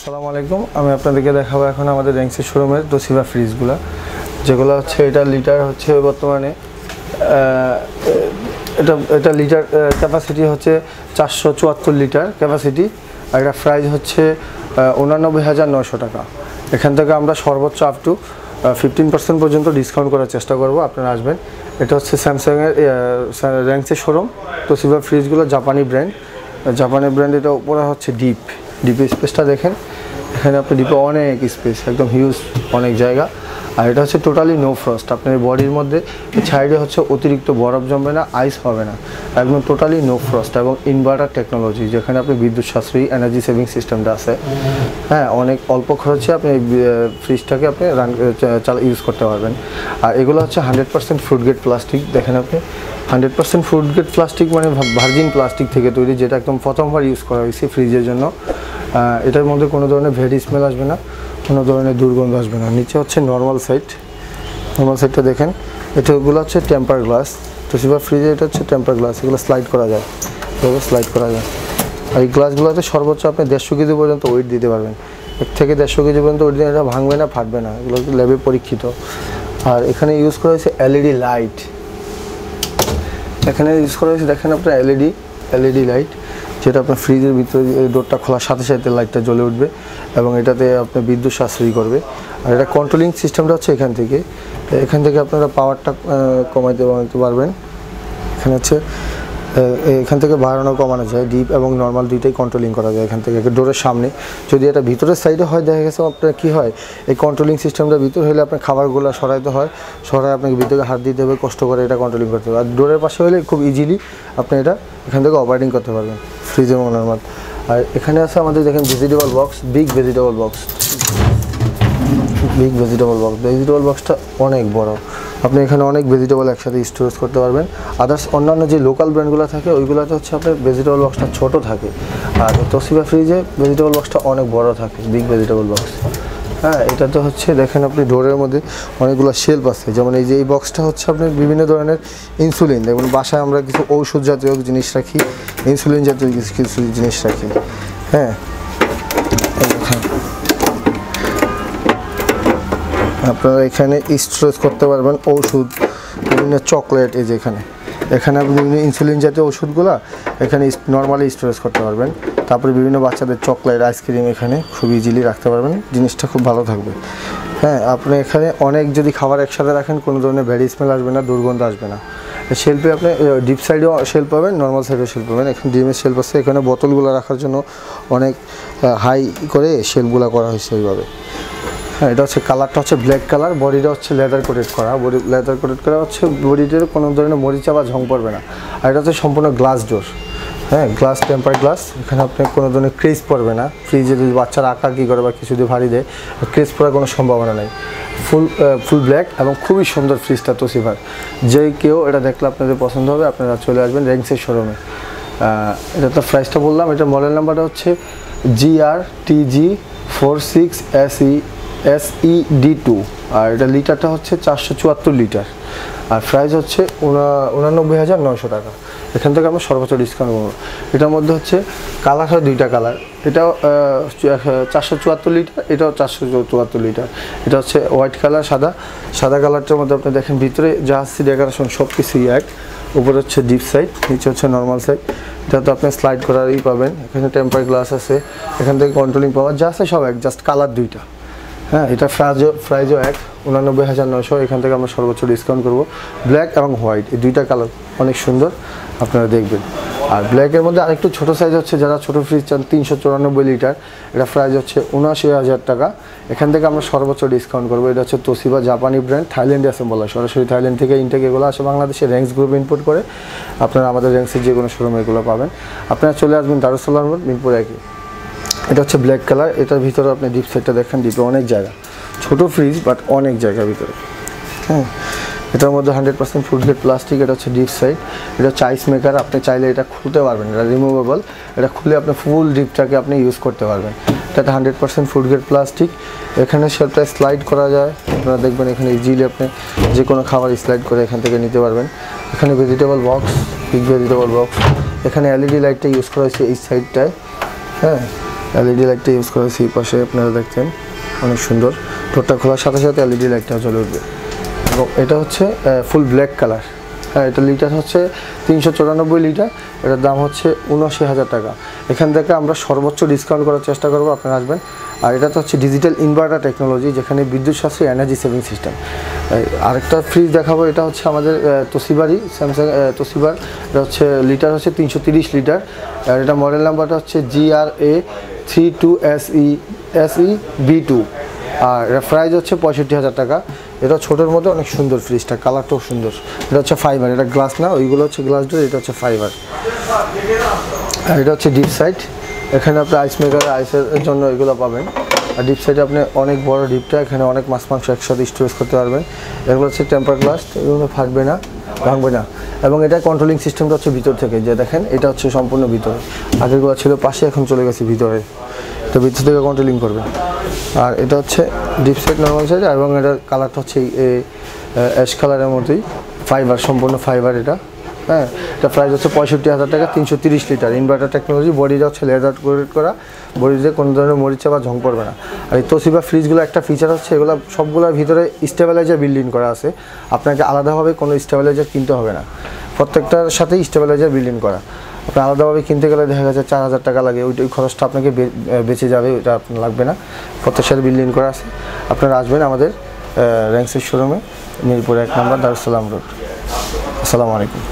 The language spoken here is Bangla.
আসসালামু আলাইকুম। আমি আপনাদেরকে দেখাবো এখন আমাদের র্যাঙ্কসের শোরুমের তোশিবা ফ্রিজগুলো, যেগুলো হচ্ছে এটা লিটার হচ্ছে বর্তমানে এটা লিটার ক্যাপাসিটি হচ্ছে 474 লিটার ক্যাপাসিটি, আর এটা প্রাইস হচ্ছে 89,900 টাকা। এখান থেকে আমরা সর্বোচ্চ আপ টু 15% পর্যন্ত ডিসকাউন্ট করার চেষ্টা করব, আপনারা আসবেন। এটা হচ্ছে স্যামসাংয়ের র্যাঙ্কসের শোরুম। তোশিবা ফ্রিজগুলো জাপানি ব্র্যান্ড। এটা উপরে হচ্ছে ডিপ স্পেসটা দেখেন, এখানে আপনি ডিপে অনেক স্পেস, একদম হিউজ অনেক জায়গা। আর এটা হচ্ছে টোটালি নো ফ্রস্ট, আপনার বডির মধ্যে সাইডে হচ্ছে অতিরিক্ত বরফ জমবে না, আইস হবে না, একদম টোটালি নো ফ্রস্ট এবং ইনভার্টার টেকনোলজি, যেখানে আপনি বিদ্যুৎ সাশ্রয়ী এনার্জি সেভিং সিস্টেমটা আছে। হ্যাঁ, অনেক অল্প খরচে আপনি ফ্রিজটাকে আপনি ইউজ করতে পারবেন। আর এগুলো হচ্ছে 100% ফুড গ্রেড প্লাস্টিক। দেখেন আপনি 100% ফুড গ্রেড প্লাস্টিক মানে ভার্জিন প্লাস্টিক থেকে তৈরি, যেটা একদম প্রথমবার ইউজ করা হয়েছে ফ্রিজের জন্য। এটার মধ্যে কোনো ধরনের ভেরি স্মেল আসবে না, কোনো ধরনের দুর্গন্ধ আসবে না। নিচে হচ্ছে নর্মাল সাইডটা দেখেন, এটাগুলো হচ্ছে টেম্পার গ্লাস। তোশিবা ফ্রিজে এটা হচ্ছে টেম্পার গ্লাস, এগুলো স্লাইড করা যায়, আর এই গ্লাসগুলোতে সর্বোচ্চ আপনি 150 কেজি পর্যন্ত ওয়েট দিতে পারবেন। 1 থেকে 150 কেজি পর্যন্ত ওয়েট দিলে এটা ভাঙবে না, ফাটবে না, এগুলো ল্যাবে পরীক্ষিত। আর এখানে ইউজ করা হয়েছে এলইডি লাইট, দেখেন আপনার এলইডি লাইট, যেটা আপনার ফ্রিজের ভিতরে ডোরটা খোলার সাথে সাথে লাইটটা জ্বলে উঠবে এবং এটাতে আপনার বিদ্যুৎ সাশ্রয়ী করবে। আর এটা কন্ট্রোলিং সিস্টেমটা হচ্ছে এখান থেকে আপনারা পাওয়ারটা কমাইতে পারবেন। এখান থেকে বাড়ানো কমানো যায়, ডিপ এবং নর্মাল দুইটাই কন্ট্রোলিং করা যায় এখান থেকে। ডোরের সামনে যদি এটা ভিতরের সাইডে হয়, দেখা গেছে আপনার কী হয়, এই কন্ট্রোলিং সিস্টেমটা ভিতর হলে আপনার খাবারগুলো সরাই আপনাকে ভিতরে হাত দিতে হবে, কষ্ট করে এটা কন্ট্রোলিং করতে হবে। আর ডোরের পাশে হলে খুব ইজিলি আপনি এটা এখান থেকে অপারেটিং করতে পারবেন ফ্রিজ এবং নর্মাল। আর এখানে আছে আমাদের দেখেন ভেজিটেবল বক্স, বিগ ভেজিটেবল বক্সটা অনেক বড়, আপনি এখানে অনেক ভেজিটেবল একসাথে স্টোরেজ করতে পারবেন। আদার্স অন্যান্য যে লোকাল ব্র্যান্ডগুলো থাকে ওইগুলোতে হচ্ছে আপনার ভেজিটেবল বক্সটা ছোট থাকে, আর তোশিবা ফ্রিজে ভেজিটেবল বক্সটা অনেক বড় থাকে, বিগ ভেজিটেবল বক্স। হ্যাঁ, এটাতে হচ্ছে দেখেন আপনি ডোরের মধ্যে অনেকগুলো শেলফ আছে, যেমন এই যে এই বক্সটা হচ্ছে আপনার বিভিন্ন ধরনের ইনসুলিন, যেমন বাসায় আমরা কিছু ঔষধ জাতীয় জিনিস রাখি, ইনসুলিন জাতীয় কিছু জিনিস রাখি। হ্যাঁ, আপনারা এখানে স্টোরেজ করতে পারবেন ওষুধ, বিভিন্ন চকলেট, এই যে এখানে আপনি বিভিন্ন ইনসুলিন জাতীয় ওষুধগুলো এখানে নর্মালি স্টোরেজ করতে পারবেন। তারপরে বিভিন্ন বাচ্চাদের চকলেট, আইসক্রিম এখানে খুব ইজিলি রাখতে পারবেন, জিনিসটা খুব ভালো থাকবে। হ্যাঁ, আপনি এখানে অনেক যদি খাবার একসাথে রাখেন, কোনো ধরনের ভ্যারি স্মেল আসবে না, দুর্গন্ধ আসবে না। শেলফে আপনি ডিপ সাইডেও শেলফ পাবেন, নর্মাল সাইডেও শেলফ পাবেন। এখানে ডিমের শেলফ আছে, এখানে বোতলগুলো রাখার জন্য অনেক হাই করে শেলফগুলো করা হয়েছে এইভাবে। হ্যাঁ, এটা হচ্ছে কালারটা হচ্ছে ব্ল্যাক কালার, বডিটা হচ্ছে লেদার কোটেড করা হচ্ছে, বডিতে কোনো ধরনের মরিচা বা ঝং পড়বে না। আর এটা হচ্ছে সম্পূর্ণ গ্লাস ডোর। হ্যাঁ, গ্লাস, টেম্পার গ্লাস, এখানে আপনার কোনো ধরনের ক্রেজ পড়বে না। ফ্রিজে যদি বাচ্চারা আঁকা কী করে বা কিছু যদি ভারী দেয়, ক্রেজ পড়ার কোনো সম্ভাবনা নেই। ফুল ব্ল্যাক এবং খুবই সুন্দর ফ্রিজটা তোশিবার। যে কেউ এটা দেখলে আপনাদের পছন্দ হবে, আপনারা চলে আসবেন র্যাঙ্কসের শোরুমে। এটা তো প্রাইসটা বললাম, এটা মডেল নাম্বারটা হচ্ছে GR TG46SED2, আর এটা লিটারটা হচ্ছে 474 লিটার, আর প্রাইস হচ্ছে 89,900 টাকা। এখান থেকে আমরা সর্বোচ্চ ডিসকাউন্ট করবো। এটার মধ্যে হচ্ছে কালার হয় দুইটা কালার, এটাও 474 লিটার, এটাও 474 লিটার। এটা হচ্ছে হোয়াইট কালার, সাদা কালারটার মধ্যে আপনি দেখেন ভিতরে যা আছে ডেকোরেশন সব কিছুই এক। উপরে হচ্ছে ডিপ সাইড, নিচে হচ্ছে নর্মাল সাইড। এটা তো আপনি স্লাইড করারই পাবেন, এখানে টেম্পার গ্লাস আছে, এখান থেকে কন্ট্রোলিং পাওয়ার যা আছে সব এক, জাস্ট কালার দুইটা। হ্যাঁ, এটা প্রাইজও এক, 89,900। এখান থেকে আমরা সর্বোচ্চ ডিসকাউন্ট করব। ব্ল্যাক এবং হোয়াইট এই দুইটা কালার অনেক সুন্দর, আপনারা দেখবেন। আর ব্ল্যাকের মধ্যে আরেকটু ছোটো সাইজ হচ্ছে, যারা ছোটো ফ্রিজ চান 394 লিটার, এটা প্রাইস হচ্ছে 79,000 টাকা। এখান থেকে আমরা সর্বোচ্চ ডিসকাউন্ট করবো। এটা হচ্ছে তোশিবা, জাপানি ব্র্যান্ড, থাইল্যান্ডে অ্যাসেম্বল হয়, সরাসরি থাইল্যান্ড থেকে ইনটেক এগুলো আসে বাংলাদেশে, র্যাঙ্কস গ্রুপ ইম্পোর্ট করে। আপনারা আমাদের র্যাঙ্কসের যে কোনো শোরুমে এগুলো পাবেন। আপনারা চলে আসবেন দারুস সালাম রোড, মিরপুর 1। এটা হচ্ছে ব্ল্যাক কালার, এটার ভিতরে আপনি ডিপ সাইডটা দেখেন, ডিপে অনেক জায়গা, ছোটো ফ্রিজ বাট অনেক জায়গা ভিতরে। হ্যাঁ, এটার মধ্যে 100% ফুড গ্রেড প্লাস্টিক, এটা হচ্ছে ডিপ সাইড, এটা হচ্ছে আইস মেকার, আপনি চাইলে এটা খুলতে পারবেন, এটা রিমুভেবল, এটা খুলে আপনি ফুল ডিপটাকে আপনি ইউজ করতে পারবেন। এটাতে 100% ফুড গ্রেড প্লাস্টিক। এখানে শেলফটা স্লাইড করা যায়, আপনারা দেখবেন এখানে ইজিলি আপনি যে কোনো খাবার স্লাইড করে এখান থেকে নিতে পারবেন। এখানে vegetable box, big vegetable box, এখানে এলইডি লাইটটা ইউজ করা হয়েছে এই সাইডটায়। হ্যাঁ, এলইডি লাইটটা ইউজ করেছি, এই পাশে আপনারা দেখছেন অনেক সুন্দর, ডোরটা খোলার সাথে সাথে এলইডি লাইটটা জ্বলে উঠবে। এবং এটা হচ্ছে ফুল ব্ল্যাক কালার। হ্যাঁ, এটা লিটার হচ্ছে 394 লিটার, এটার দাম হচ্ছে 79,000 টাকা। এখান থেকে আমরা সর্বোচ্চ ডিসকাউন্ট করার চেষ্টা করবো, আপনারা আসবেন। আর এটা তো হচ্ছে ডিজিটাল ইনভার্টার টেকনোলজি, যেখানে বিদ্যুৎ সাশ্রয়ী এনার্জি সেভিং সিস্টেম। আরেকটা ফ্রিজ দেখাবো, এটা হচ্ছে আমাদের তোশিবারই, স্যামসাং তোশিবার। এটা হচ্ছে লিটার হচ্ছে 330 লিটার। আর এটা মডেল নাম্বারটা হচ্ছে GRA32SE B2। আর এটা প্রাইস হচ্ছে 65,000 টাকা। এটা ছোটোর মধ্যে অনেক সুন্দর ফ্রিজটা, কালারটাও সুন্দর। এটা হচ্ছে ফাইবার, এটা গ্লাস না, ওইগুলো হচ্ছে গ্লাস ডোর, এটা হচ্ছে ফাইবার। আর এটা হচ্ছে ডিপ সাইড, এখানে আপনি আইস মেকার, আইসের জন্য এগুলো পাবেন। আর ডিপ সাইডে আপনি অনেক বড় ডিপটা, এখানে অনেক মাছ মাংস একসাথে স্টোরেজ করতে পারবেন। এগুলো হচ্ছে টেম্পার গ্লাস, এগুলো ফাটবে না, ভাঙবে না। এবং এটা কন্ট্রোলিং সিস্টেমটা হচ্ছে ভিতর থেকে, যে দেখেন এটা হচ্ছে সম্পূর্ণ ভিতরে, আগেরগুলো ছিল পাশে, এখন চলে গেছে ভিতরে, তো ভিতর থেকে কন্ট্রোলিং করবে। আর এটা হচ্ছে ডিপ সাইড, নর্মাল সাইড, এবং এটার কালারটা হচ্ছে অ্যাশ কালারের মতোই, ফাইবার, সম্পূর্ণ ফাইবার এটা। হ্যাঁ, এটা প্রাইস হচ্ছে 65,000 টাকা, 330 লিটার, ইনভার্টার টেকনোলজি, বডিটা হচ্ছে লেদার কোটেড করা, বডিতে কোনো ধরনের মরিচা বা ঝং পড়বে না। আর এই তোশিবা ফ্রিজগুলো একটা ফিচার হচ্ছে, এগুলো সবগুলোর ভিতরে স্টেবিলাইজার বিল্ড ইন করা আছে, আপনাকে আলাদাভাবে কোনো স্টেবিলাইজার কিনতে হবে না, প্রত্যেকটার সাথেই স্টেবিলাইজার বিল্ড ইন করা। আপনি আলাদাভাবে কিনতে গেলে দেখা যাচ্ছে 4,000 টাকা লাগে, ওই খরচটা আপনাকে বেঁচে যাবে, ওইটা আপনার লাগবে না, প্রত্যেকের সাথে বিল্ড ইন করা আছে। আপনারা আসবেন আমাদের র্যাঙ্কসের শোরুমে, মিরপুর 1 নম্বর, দারুস সালাম রোড। আসসালামু আলাইকুম।